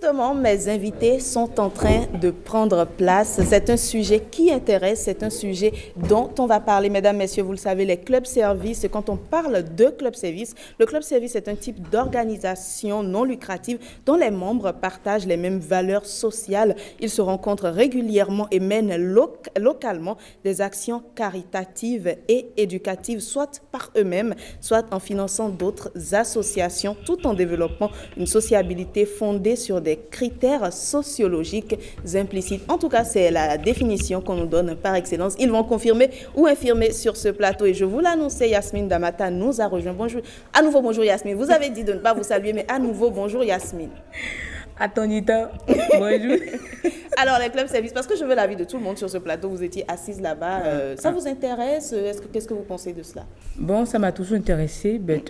justement, mes invités sont en train de prendre place. C'est un sujet qui intéresse, c'est un sujet dont on va parler, mesdames, messieurs, vous le savez, les clubs services. Quand on parle de club service, le club service est un type d'organisation non lucrative dont les membres partagent les mêmes valeurs sociales. Ils se rencontrent régulièrement et mènent localement des actions caritatives et éducatives, soit par eux-mêmes, soit en finançant d'autres associations, tout en développant une sociabilité fondée sur des critères sociologiques implicites. En tout cas, c'est la définition qu'on nous donne par excellence. Ils vont confirmer ou infirmer sur ce plateau. Et je vous l'annonçais, Yasmine Damata nous a rejoint. Bonjour. À nouveau, bonjour Yasmine. Vous avez dit de ne pas vous saluer, mais à nouveau, bonjour Yasmine. À ton temps. Bonjour. Alors, les clubs services, parce que je veux l'avis de tout le monde sur ce plateau. Vous étiez assise là-bas. Ça vous intéresse? Qu'est-ce que vous pensez de cela? Bon, ça m'a toujours intéressé. Bon,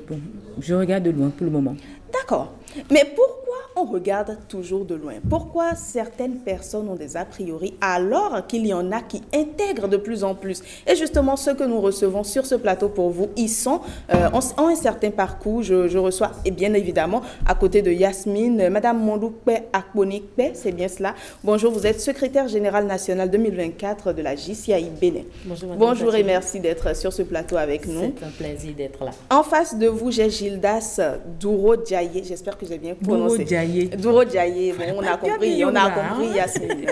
je regarde de loin pour le moment. D'accord. Mais pourquoi on regarde toujours de loin? Pourquoi certaines personnes ont des a priori alors qu'il y en a qui intègrent de plus en plus? Et justement, ceux que nous recevons sur ce plateau pour vous, ils ont un certain parcours. Je reçois, et bien évidemment, à côté de Yasmine, Madame Mondoukpe Akponikpe, c'est bien cela. Bonjour, vous êtes secrétaire générale nationale 2024 de la JCI Bénin. Bonjour, Madame. Bonjour et merci d'être sur ce plateau avec nous. C'est un plaisir d'être là. En face de vous, j'ai Gildas Douro-Diaye. J'espère que j'ai bien prononcé. Douro-Diaye. Bon, on a compris, Yasmine.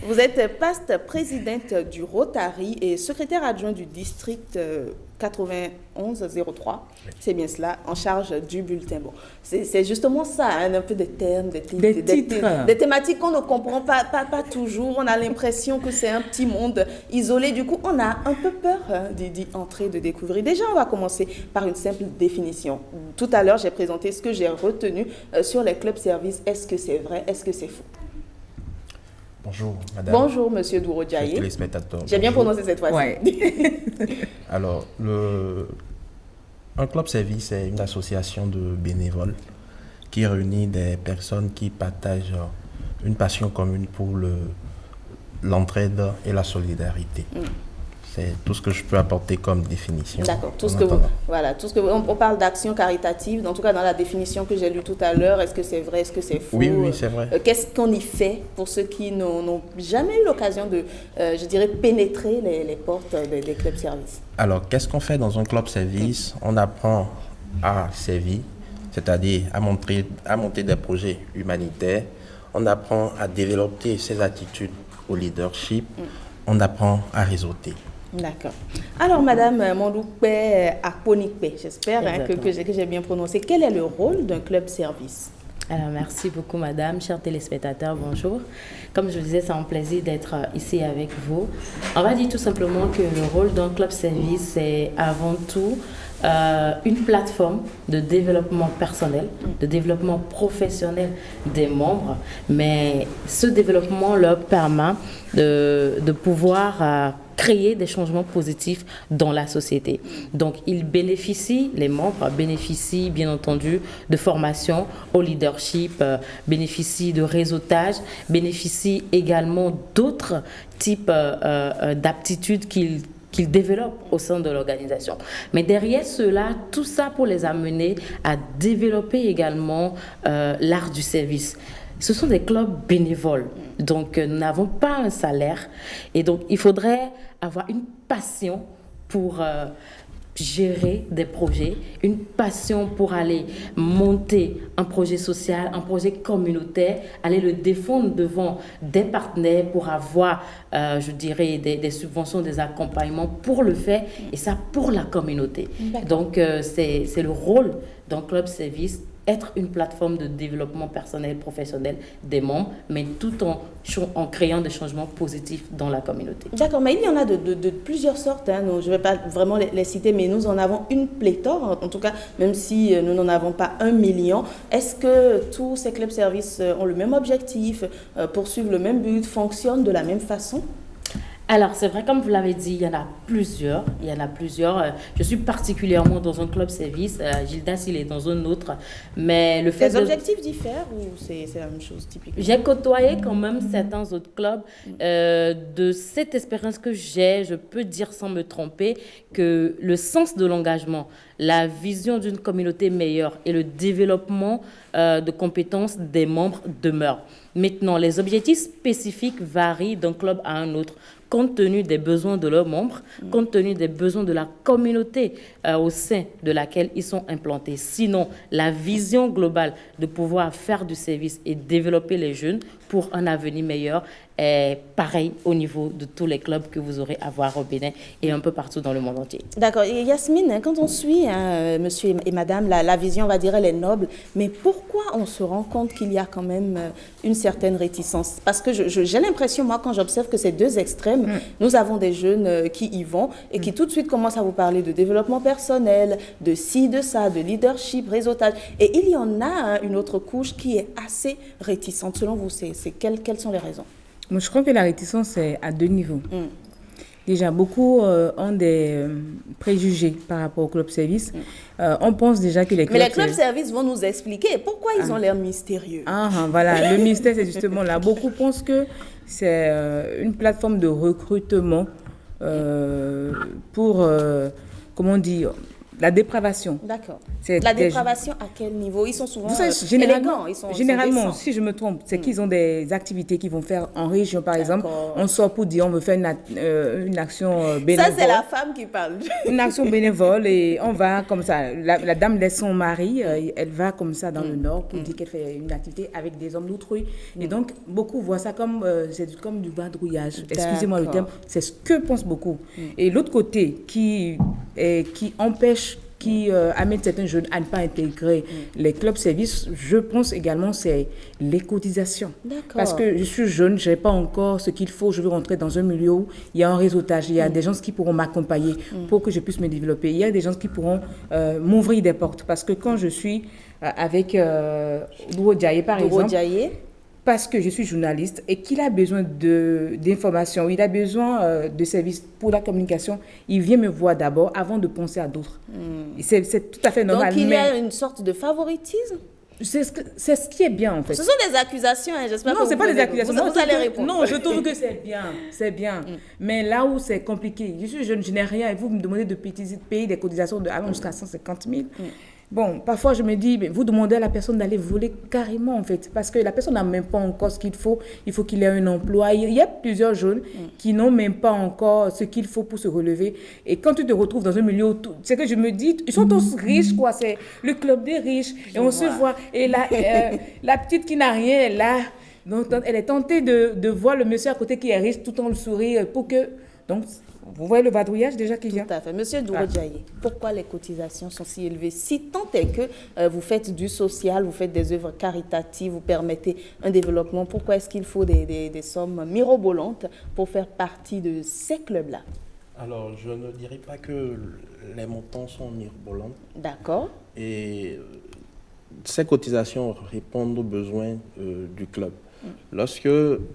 Vous êtes past présidente du Rotary et secrétaire adjoint du district 9103. C'est bien cela, en charge du bulletin. Bon, c'est justement ça, hein, un peu des termes, des titres. Des thématiques qu'on ne comprend pas toujours. On a l'impression que c'est un petit monde isolé. Du coup, on a un peu peur d'y entrer, de découvrir. Déjà, on va commencer par une simple définition. Tout à l'heure, j'ai présenté ce que j'ai retenu sur les clubs services. Est-ce que c'est vrai? Est-ce que c'est faux? Bonjour, madame. Bonjour, monsieur Douro-Diaye. Téléspectateurs. J'ai bien prononcé cette fois-ci. Ouais. Alors, un club service est une association de bénévoles qui réunit des personnes qui partagent une passion commune pour l'entraide et la solidarité. C'est tout ce que je peux apporter comme définition. D'accord. On parle d'action caritative, en tout cas dans la définition que j'ai lue tout à l'heure. Est-ce que c'est vrai, est-ce que c'est faux? Oui, c'est vrai. Qu'est-ce qu'on y fait pour ceux qui n'ont jamais eu l'occasion de, je dirais, pénétrer les portes des clubs services? Alors, qu'est-ce qu'on fait dans un club service? On apprend à servir, c'est-à-dire à monter des projets humanitaires. On apprend à développer ses attitudes au leadership. On apprend à réseauter. D'accord. Alors, Madame Mondoukpe Akponikpe, j'espère que j'ai bien prononcé. Quel est le rôle d'un club service? Alors, merci beaucoup, Madame. Chers téléspectateurs, bonjour. Comme je vous disais, c'est un plaisir d'être ici avec vous. On va dire tout simplement que le rôle d'un club service, c'est avant tout une plateforme de développement personnel, de développement professionnel des membres, mais ce développement leur permet de pouvoir créer des changements positifs dans la société. Donc, les membres bénéficient bien entendu de formation au leadership, bénéficient de réseautage, bénéficient également d'autres types d'aptitudes qu'ils développent au sein de l'organisation. Mais derrière cela, tout ça pour les amener à développer également l'art du service. Ce sont des clubs bénévoles, donc nous n'avons pas un salaire et donc il faudrait avoir une passion pour gérer des projets, une passion pour aller monter un projet social, un projet communautaire, aller le défendre devant des partenaires pour avoir, je dirais, des subventions, des accompagnements pour le faire et ça pour la communauté. Donc c'est le rôle d'un club service, être une plateforme de développement personnel et professionnel des membres, mais tout en créant des changements positifs dans la communauté. D'accord, mais il y en a de plusieurs sortes. Hein. Je ne vais pas vraiment les citer, mais nous en avons une pléthore, en tout cas, même si nous n'en avons pas 1 million. Est-ce que tous ces clubs services ont le même objectif, poursuivent le même but, fonctionnent de la même façon? Alors, c'est vrai, comme vous l'avez dit, il y en a plusieurs. Il y en a plusieurs. Je suis particulièrement dans un club service. Gildas, il est dans un autre. Mais le fait Les objectifs diffèrent ou c'est la même chose typiquement? J'ai côtoyé quand même certains autres clubs. De cette expérience que j'ai, je peux dire sans me tromper que le sens de l'engagement, la vision d'une communauté meilleure et le développement de compétences des membres demeurent. Maintenant, les objectifs spécifiques varient d'un club à un autre, compte tenu des besoins de leurs membres, compte tenu des besoins de la communauté au sein de laquelle ils sont implantés. Sinon, la vision globale de pouvoir faire du service et développer les jeunes pour un avenir meilleur est pareil au niveau de tous les clubs que vous aurez à voir au Bénin et un peu partout dans le monde entier. D'accord. Et Yasmine, quand on suit monsieur et madame, la vision, on va dire, elle est noble, mais pourquoi on se rend compte qu'il y a quand même une certaine réticence? Parce que j'ai l'impression, moi, quand j'observe que ces deux extrêmes, nous avons des jeunes qui y vont et qui tout de suite commencent à vous parler de développement personnel, de ci, de ça, de leadership, réseautage. Et il y en a une autre couche qui est assez réticente. Selon vous, quelles sont les raisons? Moi, je crois que la réticence est à deux niveaux. Déjà, beaucoup ont des préjugés par rapport au club service. On pense déjà que les clubs... Mais les clubs service vont nous expliquer pourquoi ils ont l'air mystérieux. Voilà, le mystère, c'est justement là. Beaucoup pensent que c'est une plateforme de recrutement pour, comment dire, la dépravation. D'accord. La dépravation à quel niveau? Ils sont souvent élégants. Généralement, si je me trompe, c'est qu'ils ont des activités qu'ils vont faire en région, par exemple. On sort pour dire on veut faire une action bénévole. Ça, c'est la femme qui parle. Une action bénévole et on va comme ça. La dame laisse son mari, elle va comme ça dans le nord pour dire qu'elle fait une activité avec des hommes d'autrui. Et donc, beaucoup voient ça comme, comme du vadrouillage. Excusez-moi le terme. C'est ce que pensent beaucoup. Et l'autre côté qui empêche qui amène certains jeunes à ne pas intégrer les clubs services, je pense également c'est les cotisations. Parce que je suis jeune, je n'ai pas encore ce qu'il faut, je veux rentrer dans un milieu où il y a un réseautage, il y a des gens qui pourront m'accompagner pour que je puisse me développer. Il y a des gens qui pourront m'ouvrir des portes. Parce que quand je suis avec Douro Diaye, par exemple, parce que je suis journaliste et qu'il a besoin d'informations, il a besoin de services pour la communication, il vient me voir d'abord avant de penser à d'autres. C'est tout à fait normal. Donc il y a une sorte de favoritisme? C'est ce qui est bien en fait. Ce sont des accusations, j'espère que non, ce n'est pas des accusations. Vous allez répondre. Non, je trouve que c'est bien, c'est bien. Mais là où c'est compliqué, je suis jeune, je n'ai rien et vous me demandez de payer des cotisations allant jusqu'à 150 000. Bon, parfois je me dis, mais vous demandez à la personne d'aller voler carrément en fait, parce que la personne n'a même pas encore ce qu'il faut qu'il ait un emploi. Il y a plusieurs jeunes qui n'ont même pas encore ce qu'il faut pour se relever. Et quand tu te retrouves dans un milieu, c'est que je me dis, ils sont tous riches quoi, c'est le club des riches. Et on se voit, et la petite qui n'a rien, elle est là, donc elle est tentée de voir le monsieur à côté qui est riche tout en le sourire pour que... Donc, vous voyez le vadrouillage déjà qui vient? Tout à fait. Monsieur Douro Diaye, pourquoi les cotisations sont si élevées? Si tant est que vous faites du social, vous faites des œuvres caritatives, vous permettez un développement, pourquoi est-ce qu'il faut des sommes mirobolantes pour faire partie de ces clubs-là? Alors, je ne dirais pas que les montants sont mirobolants. D'accord. Et ces cotisations répondent aux besoins du club. Lorsque,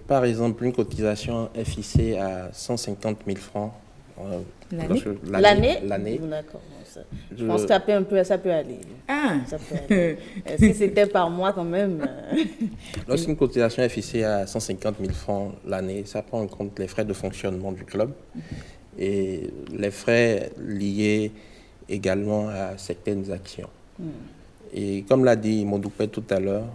par exemple, une cotisation est fixée à 150 000 francs l'année, d'accord. Je pense que ça peut aller. Ça peut aller. Si c'était par mois quand même. Lorsqu'une cotisation est fixée à 150 000 francs l'année, ça prend en compte les frais de fonctionnement du club et les frais liés également à certaines actions. Et comme l'a dit Mondoupé tout à l'heure,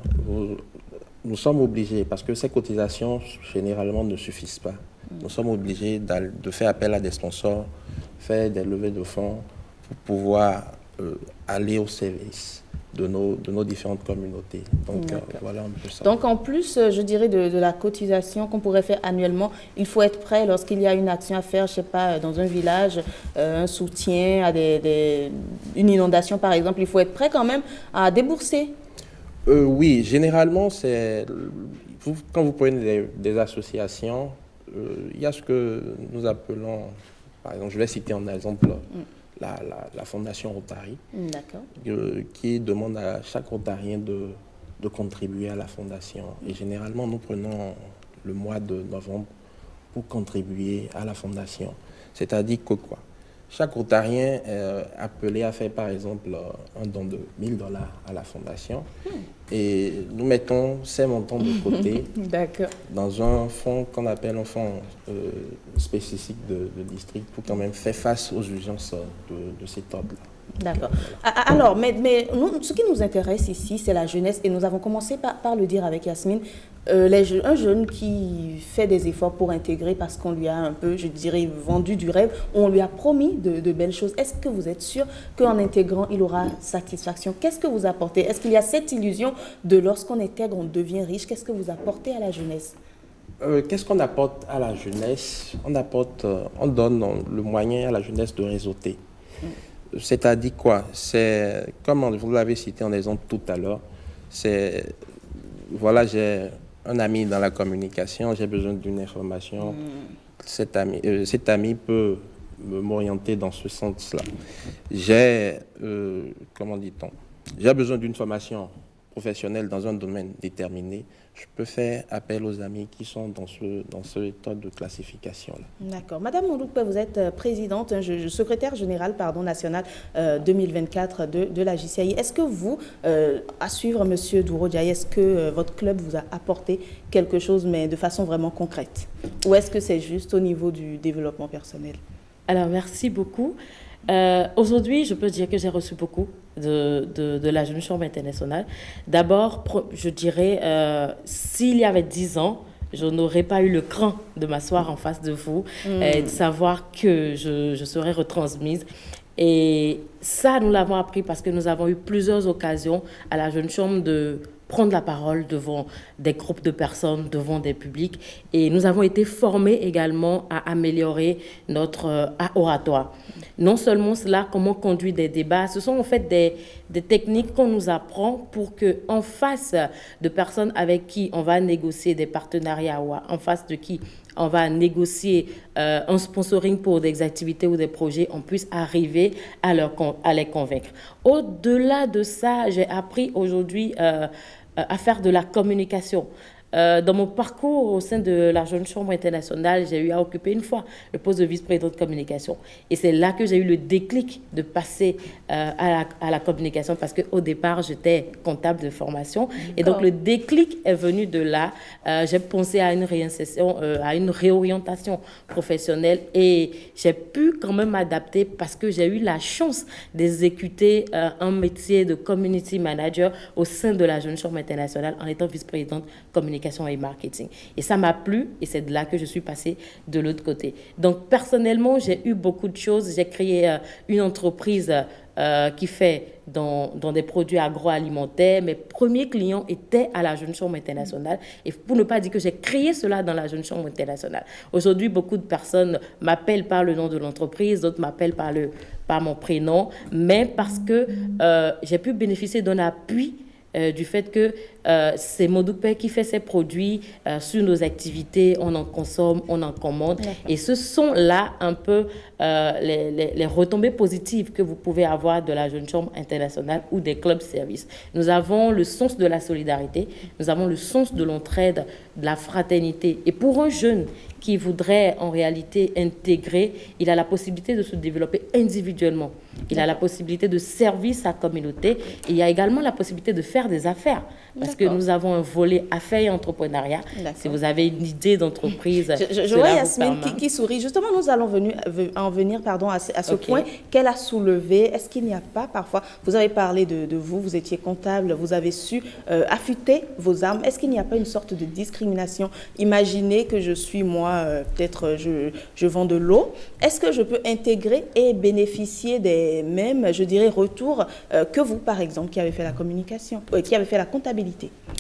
nous sommes obligés, parce que ces cotisations généralement ne suffisent pas, nous sommes obligés de faire appel à des sponsors, faire des levées de fonds pour pouvoir aller au service de nos différentes communautés. Donc voilà un peu ça. Donc en plus, je dirais, de la cotisation qu'on pourrait faire annuellement, il faut être prêt lorsqu'il y a une action à faire, je ne sais pas, dans un village, un soutien à une inondation par exemple, il faut être prêt quand même à débourser. Oui, généralement, quand vous prenez des associations, il y a ce que nous appelons, par exemple, je vais citer en exemple la Fondation Rotary, qui demande à chaque Rotarien de contribuer à la Fondation. Et généralement, nous prenons le mois de novembre pour contribuer à la fondation. C'est-à-dire que quoi? Chaque Rotarien est appelé à faire, par exemple, un don de $1000 à la fondation. Et nous mettons ces montants de côté dans un fonds qu'on appelle un fonds spécifique de district pour quand même faire face aux urgences de cet ordre-là. D'accord. Alors, mais nous, ce qui nous intéresse ici, c'est la jeunesse. Et nous avons commencé par le dire avec Yasmine. Un jeune qui fait des efforts pour intégrer parce qu'on lui a un peu, je dirais, vendu du rêve, on lui a promis de belles choses. Est-ce que vous êtes sûr qu'en intégrant, il aura satisfaction? Qu'est-ce que vous apportez? Est-ce qu'il y a cette illusion de lorsqu'on intègre, on devient riche? Qu'est-ce que vous apportez à la jeunesse? Qu'est-ce qu'on apporte à la jeunesse? On donne le moyen à la jeunesse de réseauter. C'est-à-dire quoi? C'est, comme vous l'avez cité en exemple tout à l'heure, c'est, voilà, j'ai un ami dans la communication, j'ai besoin d'une information, cet ami peut m'orienter dans ce sens-là. Comment dit-on? J'ai besoin d'une formation professionnelle dans un domaine déterminé. Je peux faire appel aux amis qui sont dans ce état de classification-là. D'accord. Madame Mondoukpe, vous êtes présidente, secrétaire générale nationale 2024 de la JCI. Est-ce que vous, à suivre M. Douro Ndiaye, est-ce que votre club vous a apporté quelque chose, mais de façon vraiment concrète? Ou est-ce que c'est juste au niveau du développement personnel? Alors, merci beaucoup. Aujourd'hui, je peux dire que j'ai reçu beaucoup de la Jeune Chambre internationale. D'abord, je dirais, s'il y avait 10 ans, je n'aurais pas eu le cran de m'asseoir en face de vous et de savoir que je serais retransmise. Et ça, nous l'avons appris parce que nous avons eu plusieurs occasions à la Jeune Chambre de prendre la parole devant des groupes de personnes, devant des publics. Et nous avons été formés également à améliorer notre oratoire. Non seulement cela, comment conduire des débats, ce sont en fait des techniques qu'on nous apprend pour qu'en face de personnes avec qui on va négocier des partenariats ou en face de qui on va négocier un sponsoring pour des activités ou des projets, on puisse arriver à les convaincre. Au-delà de ça, j'ai appris aujourd'hui à faire de la communication. Dans mon parcours au sein de la Jeune Chambre internationale, j'ai eu à occuper une fois le poste de vice-présidente de communication. Et c'est là que j'ai eu le déclic de passer à la communication parce qu'au départ, j'étais comptable de formation. Et donc, le déclic est venu de là. J'ai pensé à une réinsertion, à une réorientation professionnelle et j'ai pu quand même m'adapter parce que j'ai eu la chance d'exécuter un métier de community manager au sein de la Jeune Chambre internationale en étant vice-présidente communication et marketing. Et ça m'a plu et c'est de là que je suis passée de l'autre côté. Donc, personnellement, j'ai eu beaucoup de choses. J'ai créé une entreprise qui fait dans des produits agroalimentaires. Mes premiers clients étaient à la Jeune Chambre internationale. Et pour ne pas dire que j'ai créé cela dans la Jeune Chambre internationale. Aujourd'hui, beaucoup de personnes m'appellent par le nom de l'entreprise, d'autres m'appellent par mon prénom, mais parce que j'ai pu bénéficier d'un appui du fait que c'est Mondoukpe qui fait ses produits sur nos activités, on en consomme, on en commande. D'accord. Et ce sont là un peu les retombées positives que vous pouvez avoir de la Jeune Chambre internationale ou des clubs services. Nous avons le sens de la solidarité, nous avons le sens de l'entraide, de la fraternité. Et pour un jeune qui voudrait en réalité intégrer, il a la possibilité de se développer individuellement. Il a la possibilité de servir sa communauté. Et il y a également la possibilité de faire des affaires. Parce que nous avons un volet affaires et entrepreneuriat. Si vous avez une idée d'entreprise, je vois Yasmine qui sourit. Justement, nous allons en venir à ce point qu'elle a soulevé. Est-ce qu'il n'y a pas parfois, vous avez parlé de vous, vous étiez comptable, vous avez su affûter vos armes. Est-ce qu'il n'y a pas une sorte de discrimination? Imaginez que je suis moi, peut-être je vends de l'eau. Est-ce que je peux intégrer et bénéficier des mêmes, je dirais, retours que vous, par exemple, qui avez fait la communication, qui avez fait la comptabilité?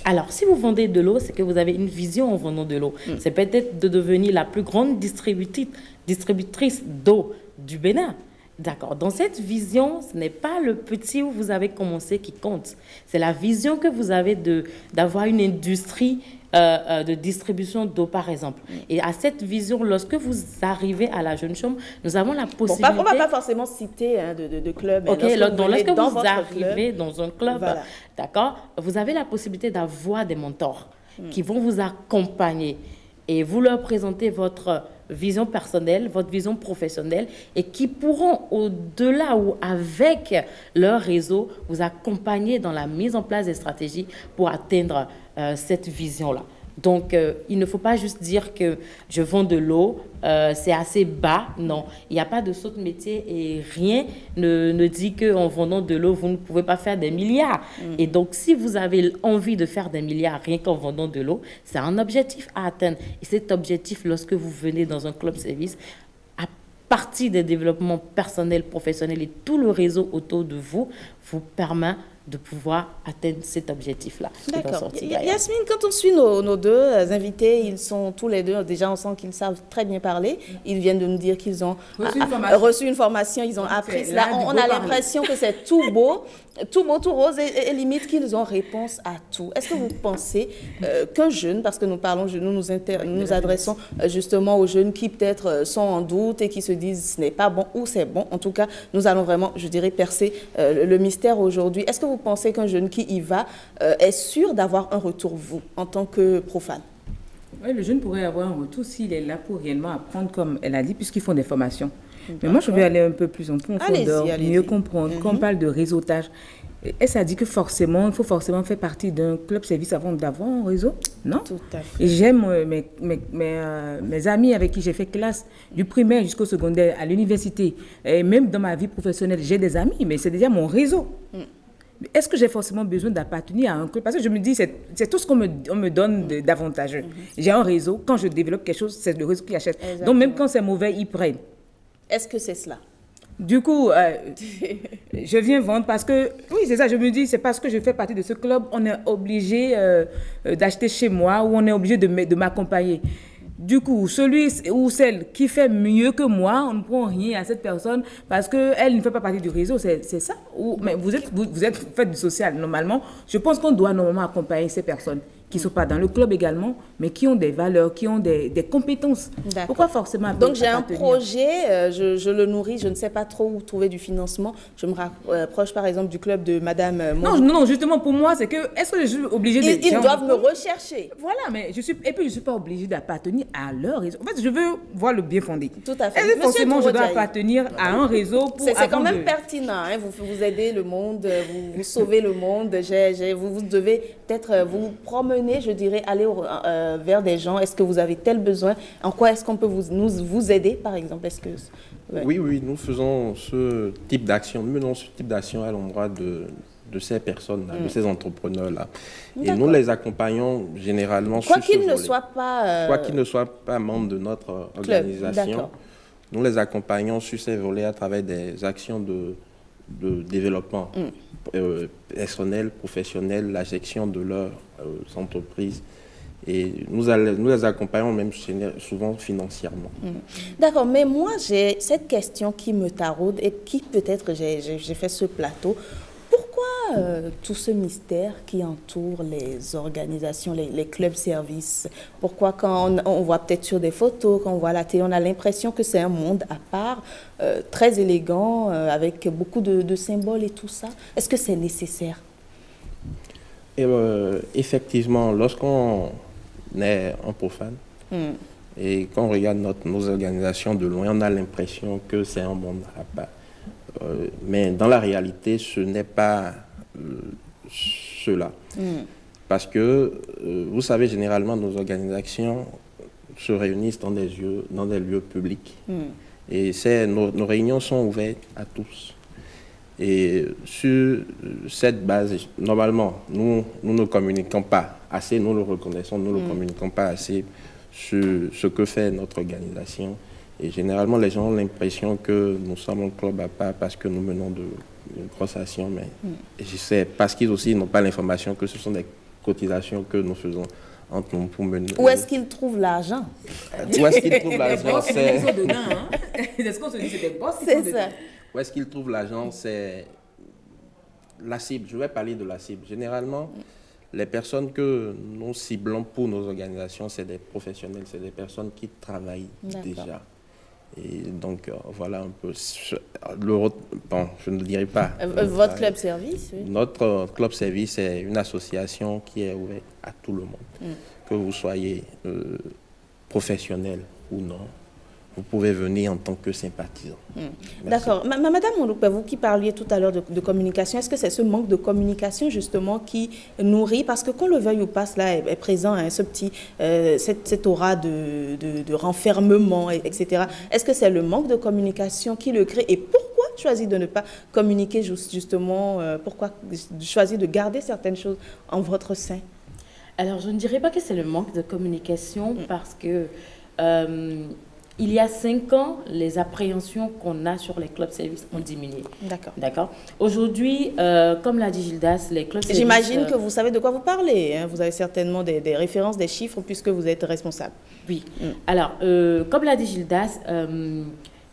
Alors, si vous vendez de l'eau, c'est que vous avez une vision en vendant de l'eau. C'est peut-être de devenir la plus grande distributrice d'eau du Bénin. D'accord. Dans cette vision, ce n'est pas le petit où vous avez commencé qui compte. C'est la vision que vous avez d'avoir une industrie de distribution d'eau, par exemple. Et à cette vision, lorsque vous arrivez à la Jeune Chambre, nous avons la possibilité... on ne va pas forcément citer de club. OK, lorsque vous arrivez dans un club, voilà. D'accord, vous avez la possibilité d'avoir des mentors qui vont vous accompagner. et vous leur présentez votre vision personnelle, votre vision professionnelle et qui pourront au-delà ou avec leur réseau vous accompagner dans la mise en place des stratégies pour atteindre cette vision-là. Donc, il ne faut pas juste dire que je vends de l'eau, c'est assez bas. Non, il n'y a pas de saut de métier et rien ne dit qu'en vendant de l'eau, vous ne pouvez pas faire des milliards. Et donc, si vous avez envie de faire des milliards rien qu'en vendant de l'eau, c'est un objectif à atteindre. Et cet objectif, lorsque vous venez dans un club service, à partir des développements personnels, professionnels et tout le réseau autour de vous, vous permet de pouvoir atteindre cet objectif-là. D'accord. Yasmine, quand on suit nos deux invités, ils sont tous les deux, déjà on sent qu'ils savent très bien parler. Ils viennent de nous dire qu'ils ont reçu une formation, ils ont appris cela. On a l'impression que c'est tout beau, tout rose et limite qu'ils ont réponse à tout. Est-ce que vous pensez qu'un jeune, parce que nous parlons, nous adressons justement aux jeunes qui peut-être sont en doute et qui se disent ce n'est pas bon ou c'est bon. En tout cas, nous allons vraiment, je dirais, percer le mystère aujourd'hui. Est-ce que vous pensez qu'un jeune qui y va est sûr d'avoir un retour, vous, en tant que profane? Oui, le jeune pourrait avoir un retour s'il est là pour réellement apprendre, comme elle a dit, puisqu'ils font des formations. Mais moi, je vais aller un peu plus en profondeur, mieux comprendre. Quand on parle de réseautage, elle a dit que forcément, il faut forcément faire partie d'un club service avant d'avoir un réseau? Non. Tout à fait. Et j'aime mes amis avec qui j'ai fait classe, du primaire jusqu'au secondaire, à l'université. Et même dans ma vie professionnelle, j'ai des amis, mais c'est déjà mon réseau. Est-ce que j'ai forcément besoin d'appartenir à un club? Parce que je me dis, c'est tout ce qu'on me donne d'avantageux. J'ai un réseau. Quand je développe quelque chose, c'est le réseau qui achète. Exactement. Donc, même quand c'est mauvais, ils prennent. Est-ce que c'est cela? Du coup, je viens vendre parce que, oui, c'est ça, je me dis, c'est parce que je fais partie de ce club, on est obligé d'acheter chez moi ou on est obligé de m'accompagner. Du coup, celui ou celle qui fait mieux que moi, on ne prend rien à cette personne parce qu'elle ne fait pas partie du réseau, c'est ça. Mais vous êtes fait du social, normalement. Je pense qu'on doit normalement accompagner ces personnes qui ne sont pas dans le club également, mais qui ont des valeurs, qui ont des compétences. Pourquoi forcément? Donc j'ai un projet, je le nourris, je ne sais pas trop où trouver du financement. Je me rapproche par exemple du club de Madame Non, justement pour moi, c'est que, est-ce que je suis obligée de... Ils doivent me rechercher. Voilà, mais je ne suis pas obligée d'appartenir à leur réseau. En fait, je veux voir le bien fondé. Tout à fait. Et forcément, je dois appartenir à un réseau pour... C'est quand même pertinent, hein, vous aidez le monde, vous sauvez le monde, vous devez peut-être vous promener, je dirais, aller vers des gens. Est-ce que vous avez tel besoin? En quoi est-ce qu'on peut vous aider, par exemple? Oui, nous faisons ce type d'action. Nous menons ce type d'action à l'endroit de ces personnes-là, de ces entrepreneurs-là. Et nous les accompagnons généralement Quoi qu'ils ne soient pas membres de notre organisation, nous les accompagnons sur ces volets à travers des actions de développement personnel, professionnel, la gestion de leurs entreprises. Et nous les accompagnons même souvent financièrement. D'accord, mais moi, j'ai cette question qui me taraude et qui peut-être j'ai fait ce plateau. Pourquoi tout ce mystère qui entoure les organisations, les clubs services? Pourquoi quand on voit peut-être sur des photos, quand on voit la télé, on a l'impression que c'est un monde à part, très élégant, avec beaucoup de symboles et tout ça? Est-ce que c'est nécessaire? Et effectivement, lorsqu'on est un profane et qu'on regarde nos organisations de loin, on a l'impression que c'est un monde à part. Mais dans la réalité, ce n'est pas cela. Parce que, vous savez, généralement, nos organisations se réunissent dans des lieux publics. Et nos réunions sont ouvertes à tous. Et sur cette base, normalement, nous ne communiquons pas assez, nous le reconnaissons, nous ne communiquons pas assez sur ce que fait notre organisation. Et généralement, les gens ont l'impression que nous sommes un club à part parce que nous menons de grosses actions, mais c'est parce qu'ils aussi n'ont pas l'information que ce sont des cotisations que nous faisons entre nous pour mener. Où est-ce qu'ils trouvent l'argent? Où est-ce qu'ils trouvent l'argent? C'est ce qu'on se dit, c'est des boss. C'est ça. Où est-ce qu'ils trouvent l'argent? C'est la cible. Je vais parler de la cible. Généralement, les personnes que nous ciblons pour nos organisations, c'est des professionnels, c'est des personnes qui travaillent déjà. Et donc, voilà un peu. Bon, je ne le dirai pas. Votre club service, oui. Notre club service est une association qui est ouverte à tout le monde. Que vous soyez professionnel ou non, vous pouvez venir en tant que sympathisant. Merci. D'accord. Madame Mondoukbe, vous qui parliez tout à l'heure de communication, est-ce que c'est ce manque de communication justement qui nourrit, parce que qu'on le veuille ou pas, cela est présent, hein, cette aura de renfermement, etc. Est-ce que c'est le manque de communication qui le crée, et pourquoi choisir de ne pas communiquer justement, pourquoi choisir de garder certaines choses en votre sein? Alors, je ne dirais pas que c'est le manque de communication parce que il y a 5 ans, les appréhensions qu'on a sur les clubs services ont diminué. D'accord. D'accord. Aujourd'hui, comme l'a dit Gildas, les clubs services... J'imagine que vous savez de quoi vous parlez, hein. Vous avez certainement des références, des chiffres, puisque vous êtes responsable. Oui. Alors, comme l'a dit Gildas,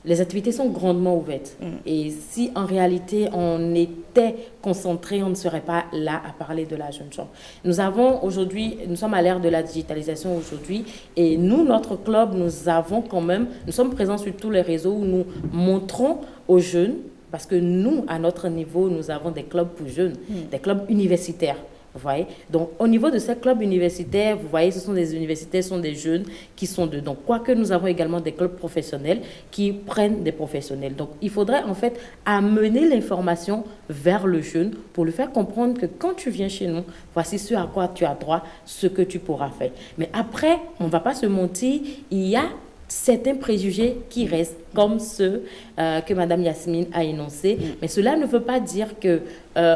les activités sont grandement ouvertes. Et si en réalité on était concentré, on ne serait pas là à parler de la jeune chambre. Nous sommes à l'ère de la digitalisation aujourd'hui, et nous, notre club, nous sommes présents sur tous les réseaux où nous montrons aux jeunes, parce que nous, à notre niveau, nous avons des clubs pour jeunes, des clubs universitaires. Vous voyez? Donc, au niveau de ces clubs universitaires, vous voyez, ce sont des universitaires, ce sont des jeunes qui sont dedans. Quoique nous avons également des clubs professionnels qui prennent des professionnels. Donc, il faudrait en fait amener l'information vers le jeune pour lui faire comprendre que quand tu viens chez nous, voici ce à quoi tu as droit, ce que tu pourras faire. Mais après, on ne va pas se mentir, il y a certains préjugés qui restent, comme ceux que Mme Yasmine a énoncés. Mais cela ne veut pas dire que,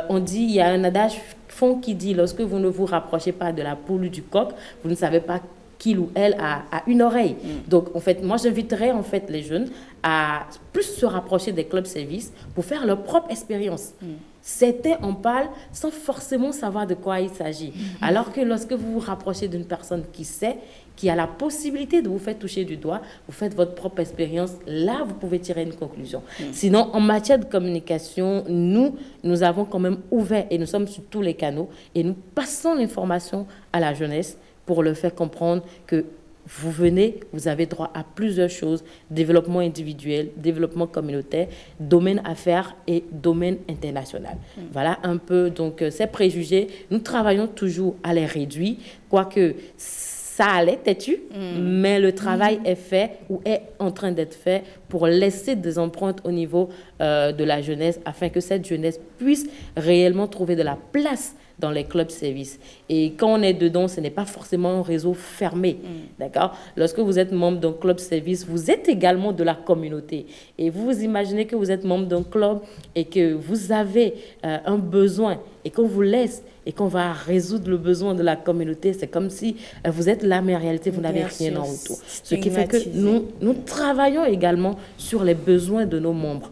on dit, il y a un adage fond qui dit, lorsque vous ne vous rapprochez pas de la poule ou du coq, vous ne savez pas qu'il ou elle a une oreille. Donc, en fait, moi, j'inviterais en fait les jeunes à plus se rapprocher des clubs services pour faire leur propre expérience. Certains en parlent sans forcément savoir de quoi il s'agit. Alors que lorsque vous vous rapprochez d'une personne qui sait, qui a la possibilité de vous faire toucher du doigt, vous faites votre propre expérience, là, vous pouvez tirer une conclusion. Sinon, en matière de communication, nous avons quand même ouvert, et nous sommes sur tous les canaux, et nous passons l'information à la jeunesse pour leur faire comprendre que vous venez, vous avez droit à plusieurs choses: développement individuel, développement communautaire, domaine affaires et domaine international. Voilà un peu, donc, ces préjugés, nous travaillons toujours à les réduire, quoique ça allait têtu, mais le travail est fait ou est en train d'être fait pour laisser des empreintes au niveau de la jeunesse, afin que cette jeunesse puisse réellement trouver de la place dans les clubs services. Et quand on est dedans, ce n'est pas forcément un réseau fermé, d'accord? Lorsque vous êtes membre d'un club service, vous êtes également de la communauté. Et vous vous imaginez que vous êtes membre d'un club et que vous avez un besoin et qu'on vous laisse et qu'on va résoudre le besoin de la communauté. C'est comme si vous êtes là, mais en réalité, vous n'avez rien en retour. Ce qui fait que nous travaillons également sur les besoins de nos membres.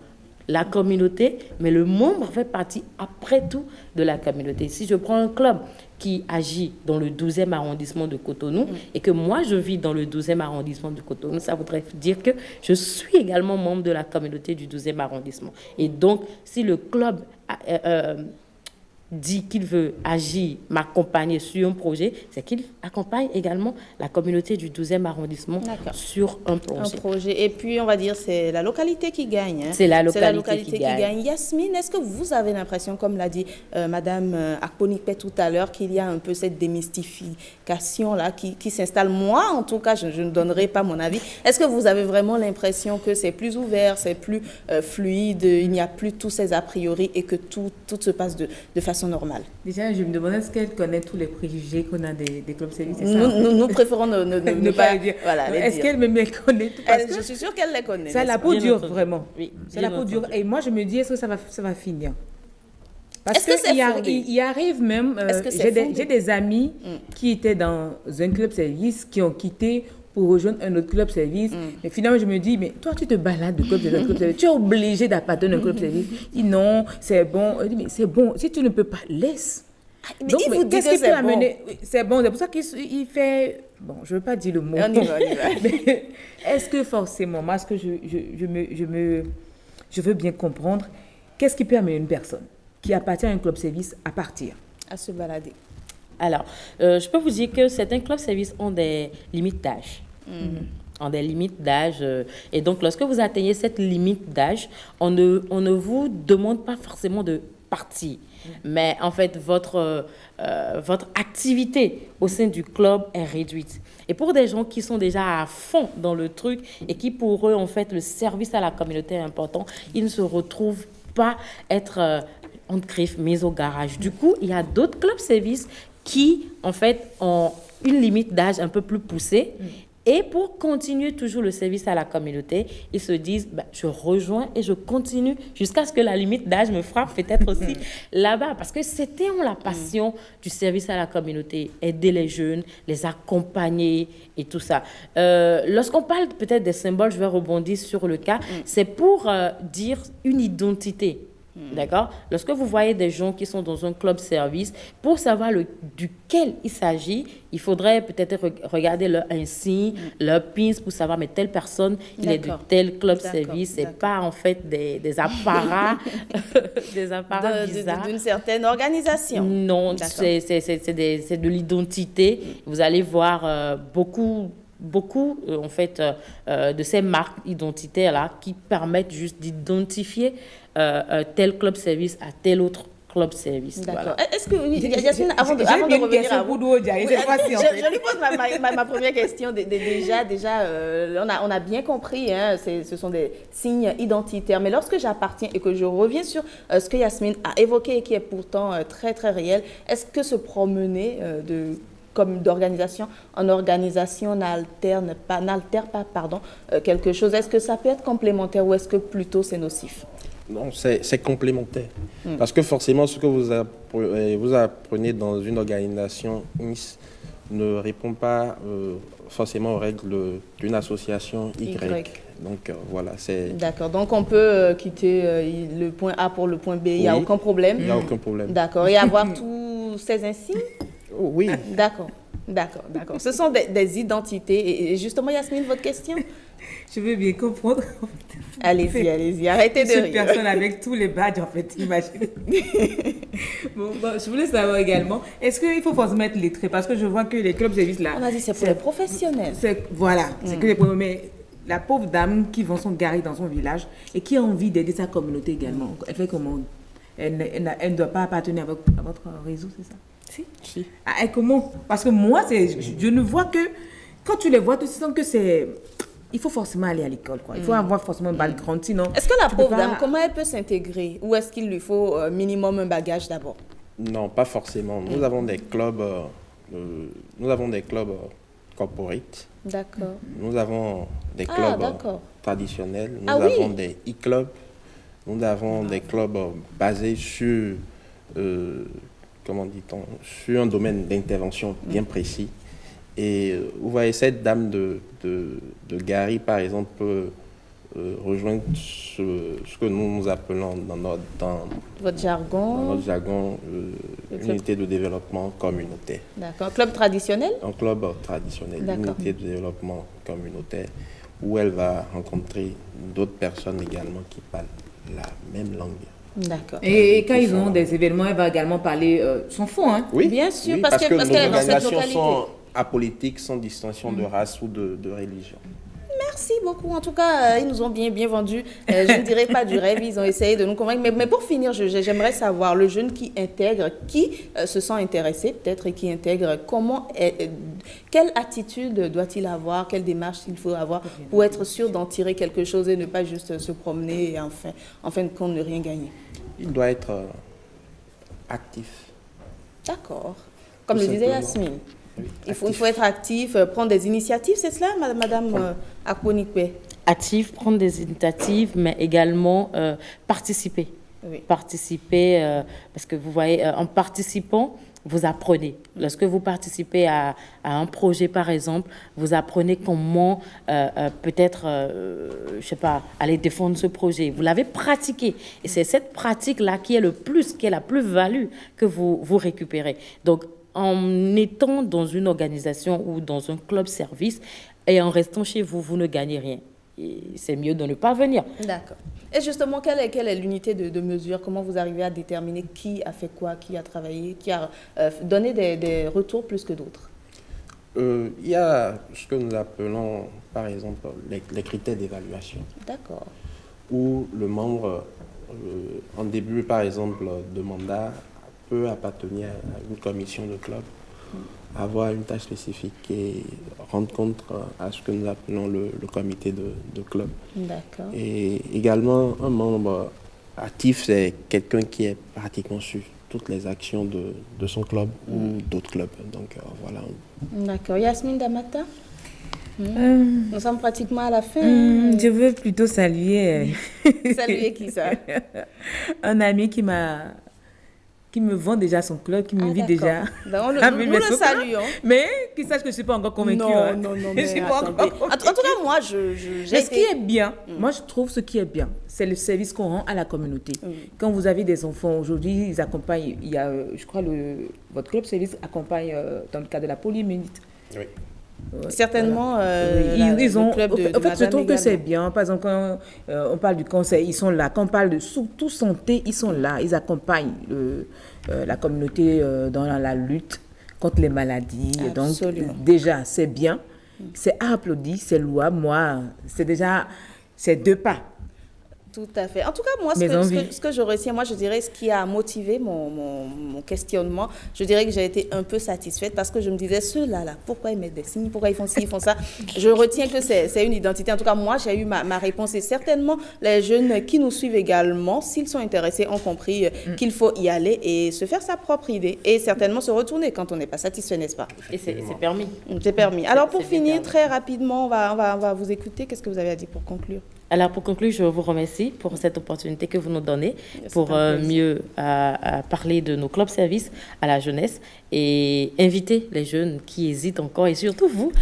La communauté, mais le membre fait partie après tout de la communauté. Si je prends un club qui agit dans le 12e arrondissement de Cotonou et que moi je vis dans le 12e arrondissement de Cotonou, ça voudrait dire que je suis également membre de la communauté du 12e arrondissement. Et donc, si le club dit qu'il veut agir, m'accompagner sur un projet, c'est qu'il accompagne également la communauté du 12e arrondissement sur un projet. Et puis, on va dire, c'est la localité qui gagne. Hein. C'est la localité qui gagne. Yasmine, est-ce que vous avez l'impression, comme l'a dit Madame Akponipé tout à l'heure, qu'il y a un peu cette démystification-là qui s'installe? Moi, en tout cas, je ne donnerai pas mon avis. Est-ce que vous avez vraiment l'impression que c'est plus ouvert, c'est plus fluide, il n'y a plus tous ces a priori et que tout se passe de façon normale? Déjà, je me demandais est-ce qu'elle connaît tous les préjugés qu'on a des clubs services. Nous préférons ne pas les dire. Voilà, est-ce qu'elle me connaît tout parce que je suis sûre qu'elle les connaît. C'est la peau dure, vraiment. Oui, c'est la peau dure. Et moi, je me dis, est-ce que ça va finir? Parce que c'est fondé? Il arrive même, j'ai des amis qui étaient dans un club service, qui ont quitté pour rejoindre un autre club service. Mais finalement, je me dis, mais toi, tu te balades de club service, tu es obligé d'appartenir à un club service. Il dit non, c'est bon. Je dis, mais c'est bon. Si tu ne peux pas, laisse. Mais donc, il vous dit qu'est-ce qui peut amener? C'est bon, c'est pour ça qu'il fait... Bon, je ne veux pas dire le mot. On y va. Mais est-ce que forcément, moi, ce que je veux bien comprendre, qu'est-ce qui peut amener une personne qui appartient à un club service à partir? À se balader. Alors, je peux vous dire que certains clubs services ont des limites d'âge. En des limites d'âge. Et donc, lorsque vous atteignez cette limite d'âge, on ne vous demande pas forcément de partir. Mais en fait, votre activité au sein du club est réduite. Et pour des gens qui sont déjà à fond dans le truc et qui, pour eux, en fait, le service à la communauté est important, ils ne se retrouvent pas être en griffe, mis au garage. Du coup, il y a d'autres clubs-services qui, en fait, ont une limite d'âge un peu plus poussée. Et pour continuer toujours le service à la communauté, ils se disent, je rejoins et je continue jusqu'à ce que la limite d'âge me frappe peut-être aussi là-bas. Parce que c'était la passion du service à la communauté, aider les jeunes, les accompagner et tout ça. Lorsqu'on parle peut-être des symboles, je vais rebondir sur le cas, c'est pour dire une identité. D'accord? Lorsque vous voyez des gens qui sont dans un club service, pour savoir duquel il s'agit, il faudrait peut-être regarder leur insigne, leur pins pour savoir, mais telle personne, il est de tel club service, et pas en fait des apparats, des apparats bizarres. D'une certaine organisation. Non, c'est de l'identité. Vous allez voir beaucoup en fait de ces marques identitaires-là qui permettent juste d'identifier tel club service à tel autre club service. D'accord. Voilà. Est-ce que, Yasmine, avant de revenir à vous, je lui pose ma première question. Déjà, on a bien compris, hein, ce sont des signes identitaires. Mais lorsque j'appartiens et que je reviens sur ce que Yasmine a évoqué et qui est pourtant très, très réel, est-ce que se promener comme d'organisation en organisation n'altère pas quelque chose? Est-ce que ça peut être complémentaire ou est-ce que plutôt c'est nocif? Non, c'est complémentaire. Parce que forcément, ce que vous apprenez dans une organisation INS ne répond pas forcément aux règles d'une association Y. Donc voilà, c'est... D'accord, donc on peut quitter le point A pour le point B, il n'y a aucun problème? Il n'y a aucun problème. D'accord, et avoir tous ces insignes? Oui. D'accord. Ce sont des identités. Et justement, Yasmine, votre question? Je veux bien comprendre. Allez-y, arrêtez de rire. Une personne avec tous les badges, en fait, imaginez. Bon, je voulais savoir également, est-ce qu'il faut forcément être lettré? Parce que je vois que les clubs services là... On a dit c'est pour les professionnels. Voilà, c'est que les professionnels. Mais la pauvre dame qui vend son gari dans son village et qui a envie d'aider sa communauté également, elle fait comment? Elle ne doit pas appartenir à votre réseau, c'est ça? Si. Ah, et comment? Parce que moi, je ne vois que... Quand tu les vois, tu sens que c'est... Il faut forcément aller à l'école, quoi. Il faut avoir forcément un background, sinon... Est-ce que la pauvre dame, comment elle peut s'intégrer? Ou est-ce qu'il lui faut minimum un bagage d'abord? Non, pas forcément. Nous avons des clubs... corporate. D'accord. Nous avons des clubs traditionnels. Nous avons des e-clubs. Nous avons des clubs basés sur... comment dit-on? Sur un domaine d'intervention bien précis. Et vous voyez, cette dame de Gary, par exemple, peut rejoindre ce que nous appelons dans votre jargon, dans notre jargon une unité de développement communautaire. D'accord. Club traditionnel? Un club traditionnel, une unité de développement communautaire, où elle va rencontrer d'autres personnes également qui parlent la même langue. D'accord. Et quand ils ont des événements, elle va également parler son fond, hein? Oui, bien sûr, oui, parce qu'elle est dans cette localité. Sont apolitiques, sans distinction de race ou de religion. Merci beaucoup. En tout cas, ils nous ont bien vendu. Je ne dirais pas du rêve, ils ont essayé de nous convaincre. Mais pour finir, j'aimerais savoir, le jeune qui intègre, qui se sent intéressé peut-être et qui intègre, quelle attitude doit-il avoir, quelle démarche il faut avoir pour être sûr d'en tirer quelque chose et ne pas juste se promener et en fin de compte ne rien gagner? Il doit être actif. D'accord. Comme le disait Yasmine. Oui, il faut être actif, prendre des initiatives, c'est cela, Madame Akponikwe? Actif, prendre des initiatives, mais également participer. Oui. Participer, parce que vous voyez, en participant, vous apprenez. Lorsque vous participez à un projet, par exemple, vous apprenez comment peut-être, je sais pas, aller défendre ce projet. Vous l'avez pratiqué. Et c'est cette pratique-là qui est la plus-value que vous récupérez. Donc, en étant dans une organisation ou dans un club service et en restant chez vous, vous ne gagnez rien. Et c'est mieux de ne pas venir. D'accord. Et justement, quelle est l'unité de mesure? Comment vous arrivez à déterminer qui a fait quoi, qui a travaillé, qui a donné des retours plus que d'autres? Il y a ce que nous appelons, par exemple, les critères d'évaluation. D'accord. Où le membre en début, par exemple, de mandat, peut appartenir à une commission de club, avoir une tâche spécifique et rendre compte à ce que nous appelons le comité de club. D'accord. Et également, un membre actif, c'est quelqu'un qui est pratiquement sur toutes les actions de son club ou d'autres clubs. Donc voilà. D'accord. Yasmine Damata? Nous sommes pratiquement à la fin. Je veux plutôt saluer Saluer qui ça? un ami qui me vend déjà son club, qui m'invite déjà. Donc, à nous venir le son club. saluons. Mais qu'il sache que je ne suis pas encore convaincue. Non, non, non, Je mais suis pas encore attendez. En convaincue. tout cas, moi, Mais ce qui est bien, moi je trouve ce qui est bien, c'est le service qu'on rend à la communauté. Quand vous avez des enfants aujourd'hui, ils accompagnent, il y a, je crois, votre club service accompagne dans le cadre de la polyménite. Oui. Ouais, certainement voilà. Ils ont, le club de en fait, je Madame trouve que c'est également. bien. Par exemple, quand on parle du conseil, ils sont là. Quand on parle de surtout santé, ils sont là. Ils accompagnent la communauté dans la lutte contre les maladies. Absolument. Donc, déjà, c'est bien. C'est à applaudir, c'est louable. Moi, c'est 2 pas. Tout à fait. En tout cas, moi, ce que je retiens, moi, je dirais, ce qui a motivé mon questionnement, je dirais que j'ai été un peu satisfaite parce que je me disais, ceux-là, pourquoi ils mettent des signes, pourquoi ils font ci, ils font ça. Je retiens que c'est une identité. En tout cas, moi, j'ai eu ma réponse. Et certainement, les jeunes qui nous suivent également, s'ils sont intéressés, ont compris qu'il faut y aller et se faire sa propre idée. Et certainement se retourner quand on n'est pas satisfait, n'est-ce pas? Et c'est permis. C'est permis. Alors, pour C'est bien finir, permis. très rapidement, on va vous écouter. Qu'est-ce que vous avez à dire pour conclure? Alors, pour conclure, je vous remercie pour cette opportunité que vous nous donnez C'est pour un plaisir. mieux parler de nos clubs services à la jeunesse et inviter les jeunes qui hésitent encore et surtout vous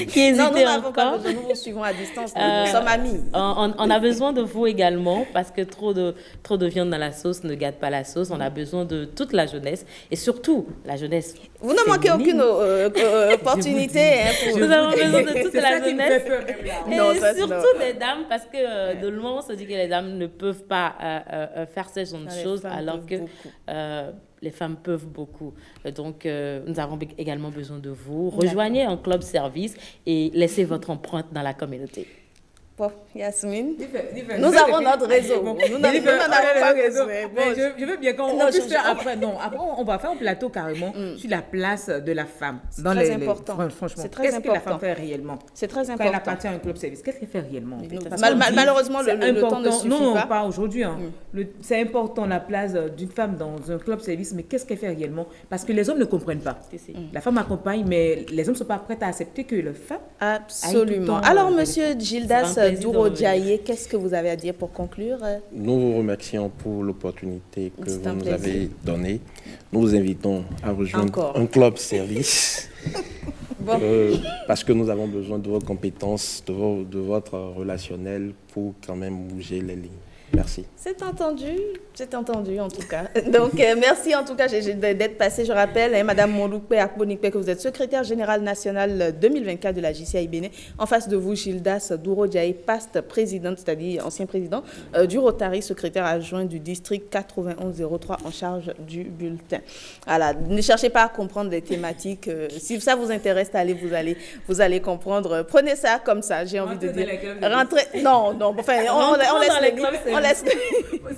qui hésitez Non, nous n'avons pas encore. besoin, nous vous suivons à distance, nous sommes amis. On a besoin de vous également parce que trop de viande dans la sauce ne gâte pas la sauce. On a besoin de toute la jeunesse et surtout la jeunesse. Vous ne manquez féminine. aucune opportunité pour... Nous avons besoin de toute C'est la ça qui me jeunesse. fait peur, même là. Et Non, ça, surtout non. les dames, parce que de loin, on se dit que les dames ne peuvent pas faire ce genre de Les choses, femmes alors peuvent que beaucoup. les femmes peuvent beaucoup. Donc, nous avons également besoin de vous. Rejoignez un club service et laissez votre empreinte dans la communauté. Bon, Yasmine, Nous nous avons notre réseau. Nous n'en avons pas besoin. Bon, Je veux bien qu'on Non, puisse je- faire après. Non, après, on va faire un plateau carrément sur la place de la femme. Dans très important. Franchement, C'est très qu'est-ce que la important. femme fait réellement? c'est très Quand elle important. appartient à un club service, qu'est-ce qu'elle fait réellement? Parce Mal- qu'on mal- dit, malheureusement, c'est le temps ne important. suffit Non, pas. pas aujourd'hui. Hein. C'est important la place d'une femme dans un club service, mais qu'est-ce qu'elle fait réellement? Parce que les hommes ne comprennent pas. La femme accompagne, mais les hommes ne sont pas prêts à accepter que la femme Absolument. Aïe, tout le temps, Alors, vous monsieur C'est un Gildas plaisir de Douro-Diaye, qu'est-ce que vous avez à dire pour conclure? Nous vous remercions pour l'opportunité que C'est vous un nous plaisir. avez donnée. Nous vous invitons à rejoindre Encore. un club service Bon. parce que nous avons besoin de vos compétences, de votre relationnel pour quand même bouger les lignes. Merci. C'est entendu en tout cas. Donc, merci en tout cas d'être passé. Je rappelle, Madame Monloupe Akbonikpe, que vous êtes secrétaire générale nationale 2024 de la JCI Bénin. En face de vous, Gildas Douro-Diaye, past présidente, c'est-à-dire ancien président du Rotary, secrétaire adjoint du district 9103 en charge du bulletin. Voilà, ne cherchez pas à comprendre les thématiques. Si ça vous intéresse, vous allez comprendre. Prenez ça comme ça, j'ai envie de dire. Rentrez. Non, enfin, on laisse.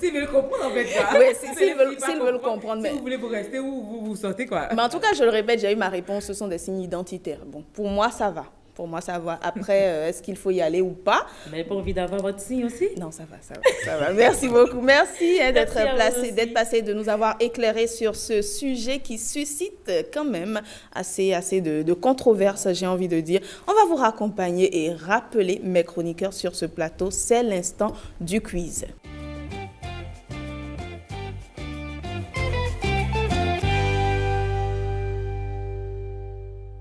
S'ils veulent comprendre, en fait. Oui, s'ils veulent comprendre. Si vous voulez vous rester ou vous sortez, quoi. Mais en tout cas, je le répète, j'ai eu ma réponse, ce sont des signes identitaires. Bon, pour moi, ça va. Après, est-ce qu'il faut y aller ou pas? Mais pas envie d'avoir votre signe aussi? Non, ça va. Merci beaucoup. Merci d'être Merci à vous aussi. passé, de nous avoir éclairé sur ce sujet qui suscite quand même assez de controverses, j'ai envie de dire. On va vous raccompagner et rappeler mes chroniqueurs sur ce plateau. C'est l'instant du quiz.